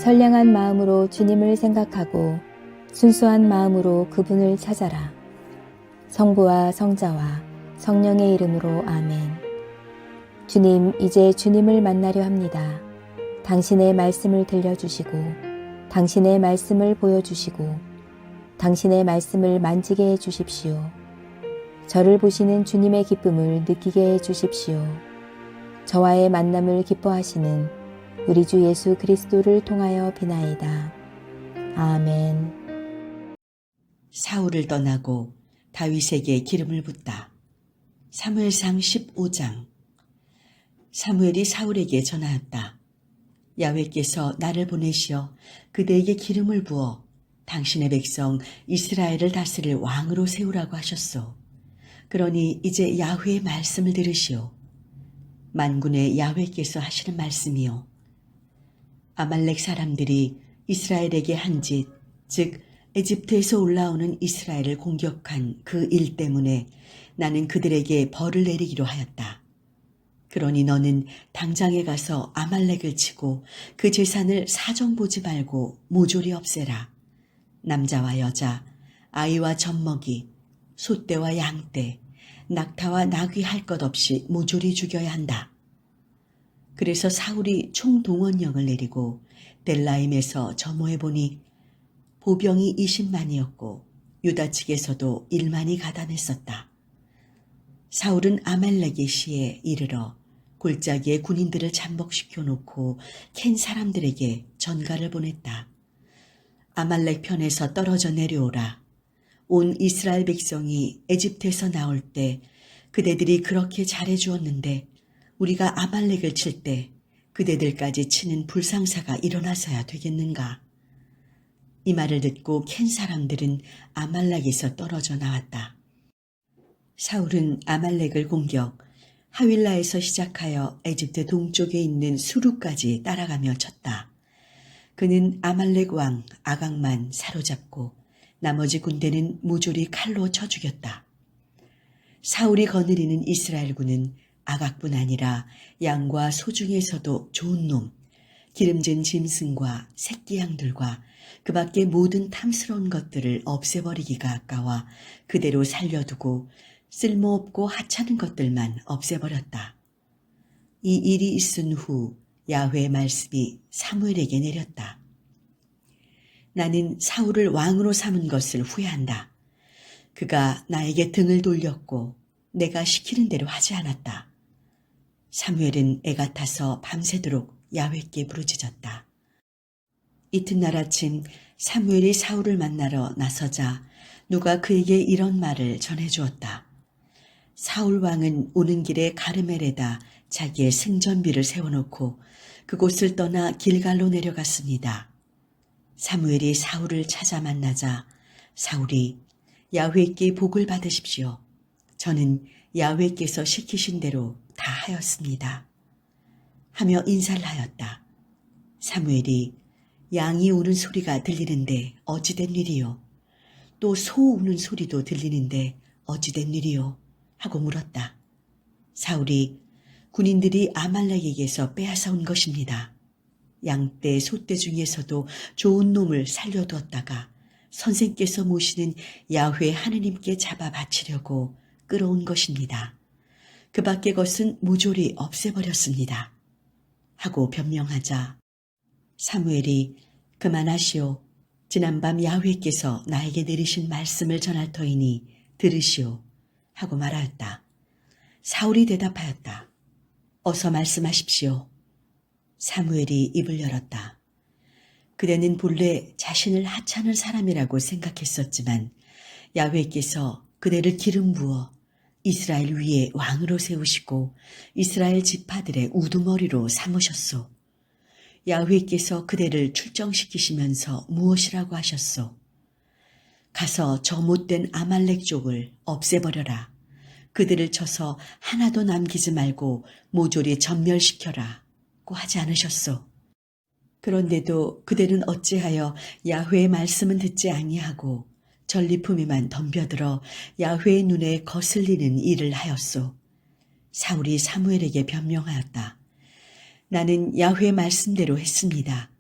선량한 마음으로 주님을 생각하고 순수한 마음으로 그분을 찾아라. 성부와 성자와 성령의 이름으로 아멘. 주님, 이제 주님을 만나려 합니다. 당신의 말씀을 들려주시고 당신의 말씀을 보여주시고 당신의 말씀을 만지게 해주십시오. 저를 보시는 주님의 기쁨을 느끼게 해주십시오. 저와의 만남을 기뻐하시는 우리 주 예수 그리스도를 통하여 비나이다. 아멘. 사울을 떠나고 다윗에게 기름을 붓다. 사무엘상 15장. 사무엘이 사울에게 전하였다. 야훼께서 나를 보내시어 그대에게 기름을 부어 당신의 백성 이스라엘을 다스릴 왕으로 세우라고 하셨소. 그러니 이제 야훼의 말씀을 들으시오. 만군의 야훼께서 하시는 말씀이요. 아말렉 사람들이 이스라엘에게 한 짓, 즉 에집트에서 올라오는 이스라엘을 공격한 그 일 때문에 나는 그들에게 벌을 내리기로 하였다. 그러니 너는 당장에 가서 아말렉을 치고 그 재산을 사정 보지 말고 모조리 없애라. 남자와 여자, 아이와 젖먹이, 소떼와 양떼, 낙타와 나귀 할 것 없이 모조리 죽여야 한다. 그래서 사울이 총동원령을 내리고 델라임에서 점호해 보니 보병이 20만이었고 유다 측에서도 1만이 가담했었다. 사울은 아말렉의 시에 이르러 골짜기에 군인들을 잠복시켜 놓고 캔 사람들에게 전가를 보냈다. 아말렉 편에서 떨어져 내려오라. 온 이스라엘 백성이 에집트에서 나올 때 그대들이 그렇게 잘해주었는데 우리가 아말렉을 칠 때 그대들까지 치는 불상사가 일어나서야 되겠는가? 이 말을 듣고 캔 사람들은 아말렉에서 떨어져 나왔다. 사울은 아말렉을 공격, 하윌라에서 시작하여 에집트 동쪽에 있는 수루까지 따라가며 쳤다. 그는 아말렉 왕 아각만 사로잡고 나머지 군대는 모조리 칼로 쳐 죽였다. 사울이 거느리는 이스라엘군은 아각뿐 아니라 양과 소 중에서도 좋은 놈, 기름진 짐승과 새끼 양들과 그 밖의 모든 탐스러운 것들을 없애버리기가 아까워 그대로 살려두고 쓸모없고 하찮은 것들만 없애버렸다. 이 일이 있은 후 야훼의 말씀이 사무엘에게 내렸다. 나는 사울을 왕으로 삼은 것을 후회한다. 그가 나에게 등을 돌렸고 내가 시키는 대로 하지 않았다. 사무엘은 애가 타서 밤새도록 야훼께 부르짖었다. 이튿날 아침 사무엘이 사울을 만나러 나서자 누가 그에게 이런 말을 전해주었다. 사울 왕은 오는 길에 가르멜에다 자기의 승전비를 세워놓고 그곳을 떠나 길갈로 내려갔습니다. 사무엘이 사울을 찾아 만나자 사울이 야훼께 복을 받으십시오. 저는 야훼께서 시키신 대로 다 하였습니다. 하며 인사를 하였다. 사무엘이 양이 우는 소리가 들리는데 어찌된 일이요? 또 소 우는 소리도 들리는데 어찌된 일이요? 하고 물었다. 사울이 군인들이 아말렉에게서 빼앗아 온 것입니다. 양떼, 소떼 중에서도 좋은 놈을 살려두었다가 선생께서 모시는 야훼 하느님께 잡아 바치려고 끌어온 것입니다. 그 밖의 것은 모조리 없애버렸습니다. 하고 변명하자 사무엘이 그만하시오. 지난밤 야훼께서 나에게 내리신 말씀을 전할 터이니 들으시오. 하고 말하였다. 사울이 대답하였다. 어서 말씀하십시오. 사무엘이 입을 열었다. 그대는 본래 자신을 하찮은 사람이라고 생각했었지만 야훼께서 그대를 기름 부어 이스라엘 위에 왕으로 세우시고 이스라엘 지파들의 우두머리로 삼으셨소. 야훼께서 그대를 출정시키시면서 무엇이라고 하셨소? 가서 저 못된 아말렉 족을 없애버려라. 그들을 쳐서 하나도 남기지 말고 모조리 전멸시켜라. 고 하지 않으셨소? 그런데도 그대는 어찌하여 야훼의 말씀은 듣지 아니하고 전리품에만 덤벼들어 야훼의 눈에 거슬리는 일을 하였소. 사울이 사무엘에게 변명하였다. 나는 야훼 말씀대로 했습니다.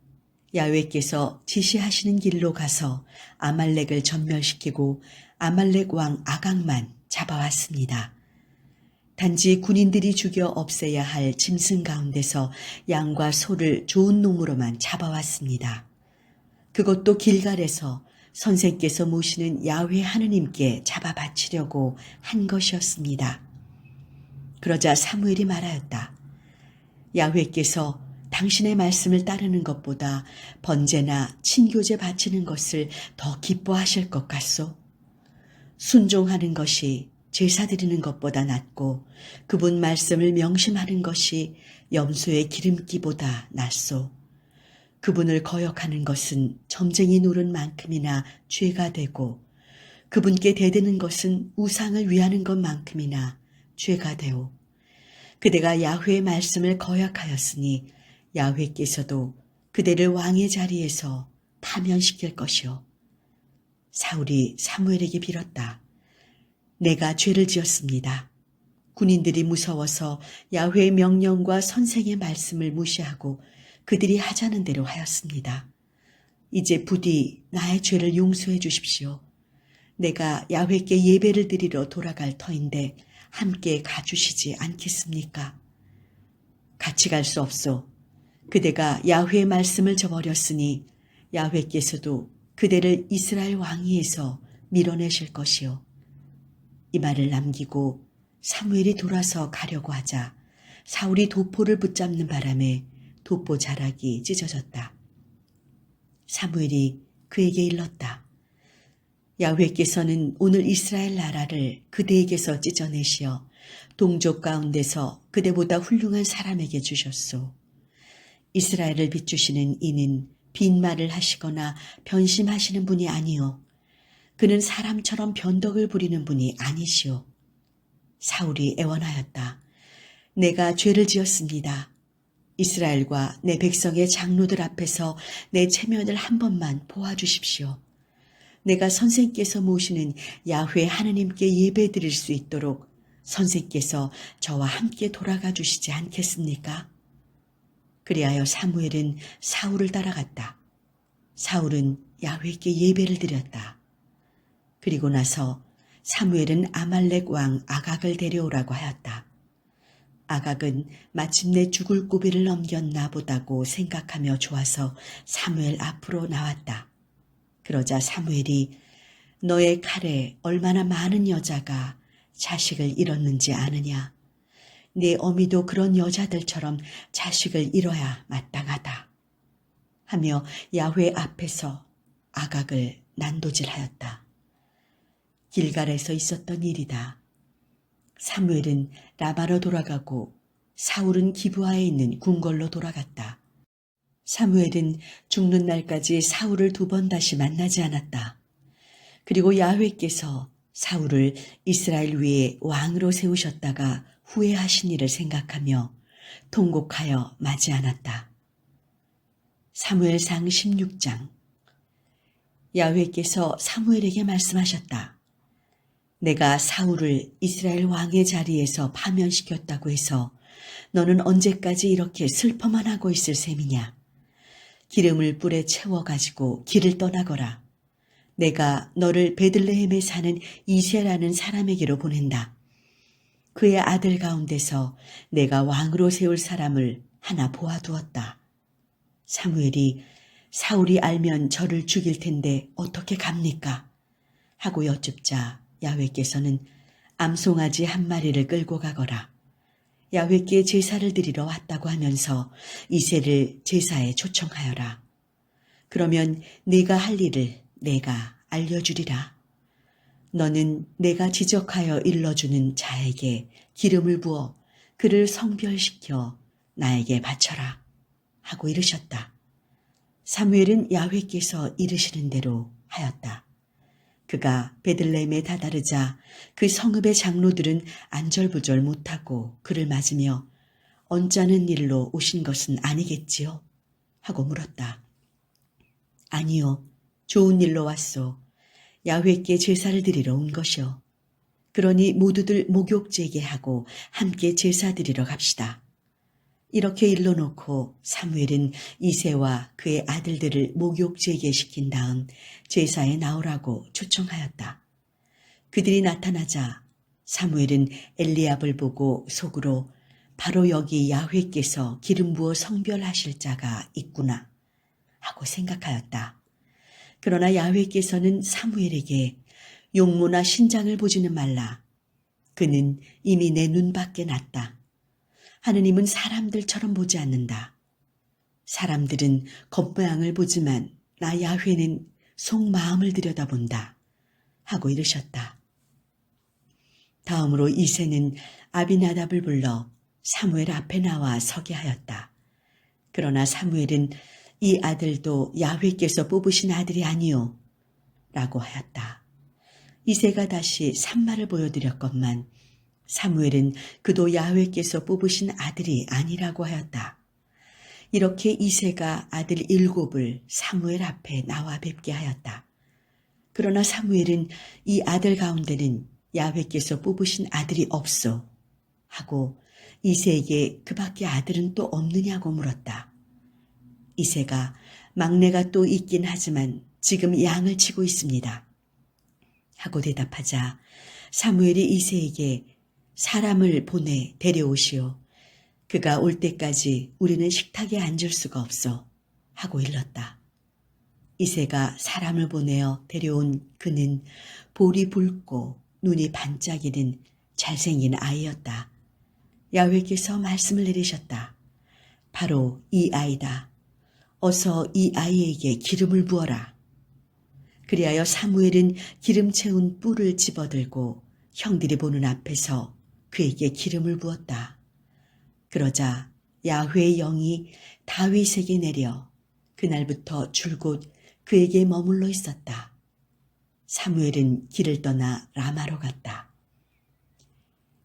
야훼께서 지시하시는 길로 가서 아말렉을 전멸시키고 아말렉 왕 아각만 잡아왔습니다. 단지 군인들이 죽여 없애야 할 짐승 가운데서 양과 소를 좋은 놈으로만 잡아왔습니다. 그것도 길갈에서 선생께서 모시는 야훼 하느님께 잡아 바치려고 한 것이었습니다. 그러자 사무엘이 말하였다. 야훼께서 당신의 말씀을 따르는 것보다 번제나 친교제 바치는 것을 더 기뻐하실 것 같소. 순종하는 것이 제사 드리는 것보다 낫고 그분 말씀을 명심하는 것이 염소의 기름기보다 낫소. 그분을 거역하는 것은 점쟁이 노른 만큼이나 죄가 되고 그분께 대드는 것은 우상을 위하는 것만큼이나 죄가 되오. 그대가 야훼의 말씀을 거역하였으니 야훼께서도 그대를 왕의 자리에서 파면시킬 것이오. 사울이 사무엘에게 빌었다. 내가 죄를 지었습니다. 군인들이 무서워서 야훼의 명령과 선생의 말씀을 무시하고 그들이 하자는 대로 하였습니다. 이제 부디 나의 죄를 용서해 주십시오. 내가 야훼께 예배를 드리러 돌아갈 터인데 함께 가주시지 않겠습니까? 같이 갈 수 없소. 그대가 야훼의 말씀을 저버렸으니 야훼께서도 그대를 이스라엘 왕위에서 밀어내실 것이요. 이 말을 남기고 사무엘이 돌아서 가려고 하자 사울이 도포를 붙잡는 바람에 도포 자락이 찢어졌다. 사무엘이 그에게 일렀다. 야훼께서는 오늘 이스라엘 나라를 그대에게서 찢어내시어 동족 가운데서 그대보다 훌륭한 사람에게 주셨소. 이스라엘을 비추시는 이는 빈말을 하시거나 변심하시는 분이 아니요. 그는 사람처럼 변덕을 부리는 분이 아니시오. 사울이 애원하였다. 내가 죄를 지었습니다. 이스라엘과 내 백성의 장로들 앞에서 내 체면을 한 번만 보아주십시오. 내가 선생께서 모시는 야훼 하느님께 예배 드릴 수 있도록 선생께서 저와 함께 돌아가 주시지 않겠습니까? 그리하여 사무엘은 사울을 따라갔다. 사울은 야훼께 예배를 드렸다. 그리고 나서 사무엘은 아말렉 왕 아각을 데려오라고 하였다. 아각은 마침내 죽을 고비를 넘겼나 보다고 생각하며 좋아서 사무엘 앞으로 나왔다. 그러자 사무엘이 너의 칼에 얼마나 많은 여자가 자식을 잃었는지 아느냐. 네 어미도 그런 여자들처럼 자식을 잃어야 마땅하다. 하며 야훼 앞에서 아각을 난도질하였다. 길갈에서 있었던 일이다. 사무엘은 라마로 돌아가고 사울은 기브아에 있는 궁궐로 돌아갔다. 사무엘은 죽는 날까지 사울을 2번 다시 만나지 않았다. 그리고 야훼께서 사울을 이스라엘 위에 왕으로 세우셨다가 후회하신 일을 생각하며 통곡하여 맞이 않았다. 사무엘상 16장. 야훼께서 사무엘에게 말씀하셨다. 내가 사울을 이스라엘 왕의 자리에서 파면시켰다고 해서 너는 언제까지 이렇게 슬퍼만 하고 있을 셈이냐. 기름을 뿔에 채워가지고 길을 떠나거라. 내가 너를 베들레헴에 사는 이새라는 사람에게로 보낸다. 그의 아들 가운데서 내가 왕으로 세울 사람을 하나 보아두었다. 사무엘이 사울이 알면 저를 죽일 텐데 어떻게 갑니까? 하고 여쭙자 야훼께서는 암송아지 1마리를 끌고 가거라. 야훼께 제사를 드리러 왔다고 하면서 이새를 제사에 초청하여라. 그러면 네가 할 일을 내가 알려주리라. 너는 내가 지적하여 일러주는 자에게 기름을 부어 그를 성별시켜 나에게 바쳐라. 하고 이르셨다. 사무엘은 야훼께서 이르시는 대로 하였다. 그가 베들레헴에 다다르자 그 성읍의 장로들은 안절부절 못하고 그를 맞으며 언짢은 일로 오신 것은 아니겠지요? 하고 물었다. 아니요, 좋은 일로 왔소. 야훼께 제사를 드리러 온 것이요. 그러니 모두들 목욕 제게하고 함께 제사 드리러 갑시다. 이렇게 일러놓고 사무엘은 이새와 그의 아들들을 목욕제게 시킨 다음 제사에 나오라고 초청하였다. 그들이 나타나자 사무엘은 엘리압을 보고 속으로 바로 여기 야훼께서 기름 부어 성별하실 자가 있구나 하고 생각하였다. 그러나 야훼께서는 사무엘에게 용모나 신장을 보지는 말라. 그는 이미 내 눈밖에 났다. 하느님은 사람들처럼 보지 않는다. 사람들은 겉모양을 보지만 나 야훼는 속마음을 들여다본다 하고 이르셨다. 다음으로 이새는 아비나답을 불러 사무엘 앞에 나와 서게 하였다. 그러나 사무엘은 이 아들도 야훼께서 뽑으신 아들이 아니요 라고 하였다. 이새가 다시 산말을 보여드렸건만 사무엘은 그도 야훼께서 뽑으신 아들이 아니라고 하였다. 이렇게 이새가 아들 7을 사무엘 앞에 나와 뵙게 하였다. 그러나 사무엘은 이 아들 가운데는 야훼께서 뽑으신 아들이 없소 하고 이새에게 그밖에 아들은 또 없느냐고 물었다. 이새가 막내가 또 있긴 하지만 지금 양을 치고 있습니다 하고 대답하자 사무엘이 이새에게 사람을 보내 데려오시오. 그가 올 때까지 우리는 식탁에 앉을 수가 없어 하고 일렀다. 이새가 사람을 보내어 데려온 그는 볼이 붉고 눈이 반짝이는 잘생긴 아이였다. 야훼께서 말씀을 내리셨다. 바로 이 아이다. 어서 이 아이에게 기름을 부어라. 그리하여 사무엘은 기름 채운 뿔을 집어들고 형들이 보는 앞에서 그에게 기름을 부었다. 그러자 야훼의 영이 다윗에게 내려 그날부터 줄곧 그에게 머물러 있었다. 사무엘은 길을 떠나 라마로 갔다.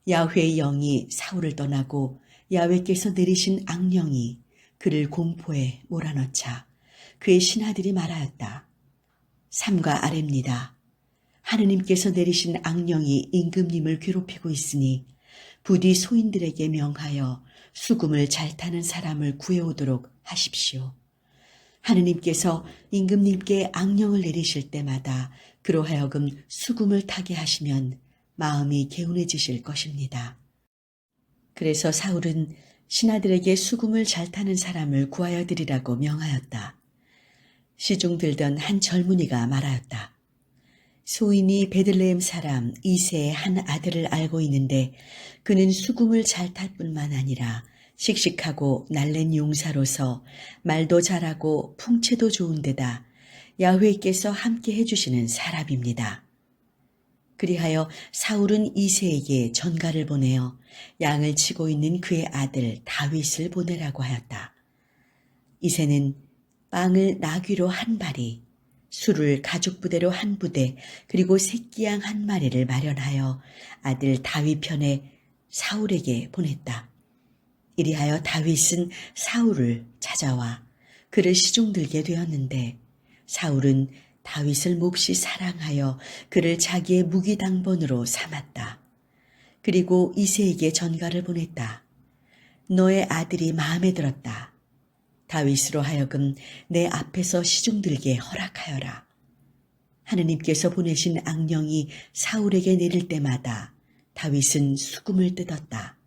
야훼의 영이 사울을 떠나고 야훼께서 내리신 악령이 그를 공포에 몰아넣자 그의 신하들이 말하였다. 삼가 아뢰입니다. 하느님께서 내리신 악령이 임금님을 괴롭히고 있으니 부디 소인들에게 명하여 수금을 잘 타는 사람을 구해오도록 하십시오. 하느님께서 임금님께 악령을 내리실 때마다 그로 하여금 수금을 타게 하시면 마음이 개운해지실 것입니다. 그래서 사울은 신하들에게 수금을 잘 타는 사람을 구하여 드리라고 명하였다. 시중 들던 한 젊은이가 말하였다. 소인이 베들레헴 사람 이새의 한 아들을 알고 있는데 그는 수금을 잘 탈 뿐만 아니라 씩씩하고 날랜 용사로서 말도 잘하고 풍채도 좋은 데다 야훼께서 함께 해주시는 사람입니다. 그리하여 사울은 이새에게 전가를 보내어 양을 치고 있는 그의 아들 다윗을 보내라고 하였다. 이새는 빵을 나귀로 한 바리, 술을 가죽 부대로 한 부대, 그리고 새끼양 한 마리를 마련하여 아들 다윗 편에 사울에게 보냈다. 이리하여 다윗은 사울을 찾아와 그를 시중들게 되었는데 사울은 다윗을 몹시 사랑하여 그를 자기의 무기당번으로 삼았다. 그리고 이새에게 전가를 보냈다. 너의 아들이 마음에 들었다. 다윗으로 하여금 내 앞에서 시중들게 허락하여라. 하느님께서 보내신 악령이 사울에게 내릴 때마다 다윗은 수금을 뜯었다.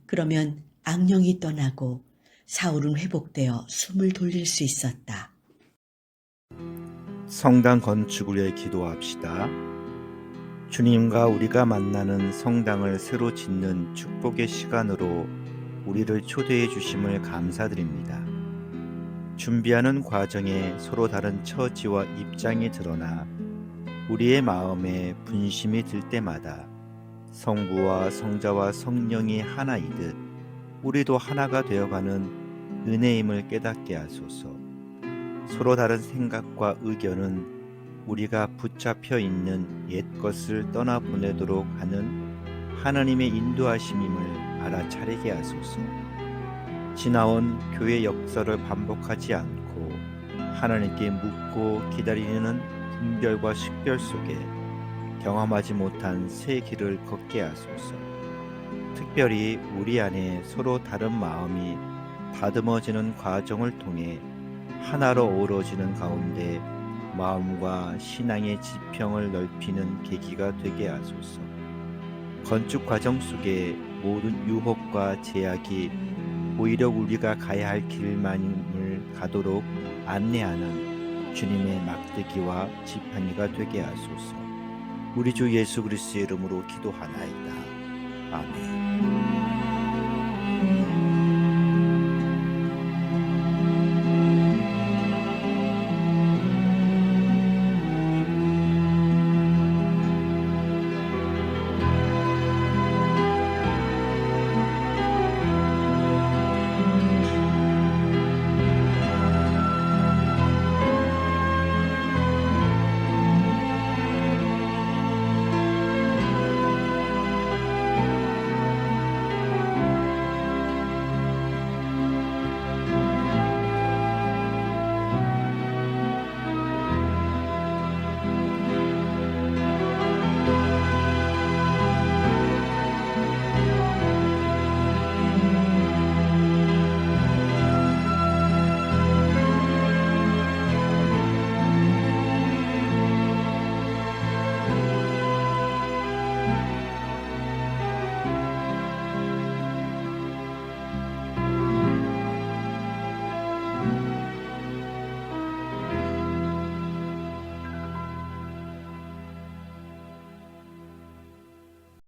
그러면 악령이 떠나고 사울은 회복되어 숨을 돌릴 수 있었다. 성당 건축을 위해 기도합시다. 주님과 우리가 만나는 성당을 새로 짓는 축복의 시간으로 우리를 초대해 주심을 감사드립니다. 준비하는 과정에 서로 다른 처지와 입장이 드러나 우리의 마음에 분심이 들 때마다 성부와 성자와 성령이 하나이듯 우리도 하나가 되어가는 은혜임을 깨닫게 하소서. 서로 다른 생각과 의견은 우리가 붙잡혀 있는 옛 것을 떠나보내도록 하는 하나님의 인도하심임을 알아차리게 하소서. 지나온 교회 역사를 반복하지 않고 하나님께 묻고 기다리는 분별과 식별 속에 경험하지 못한 새 길을 걷게 하소서. 특별히 우리 안에 서로 다른 마음이 다듬어지는 과정을 통해 하나로 어우러지는 가운데 마음과 신앙의 지평을 넓히는 계기가 되게 하소서. 건축 과정 속에 모든 유혹과 제약이 오히려 우리가 가야 할 길만을 가도록 안내하는 주님의 막대기와 지팡이가 되게 하소서. 우리 주 예수 그리스도의 이름으로 기도하나이다. 아멘.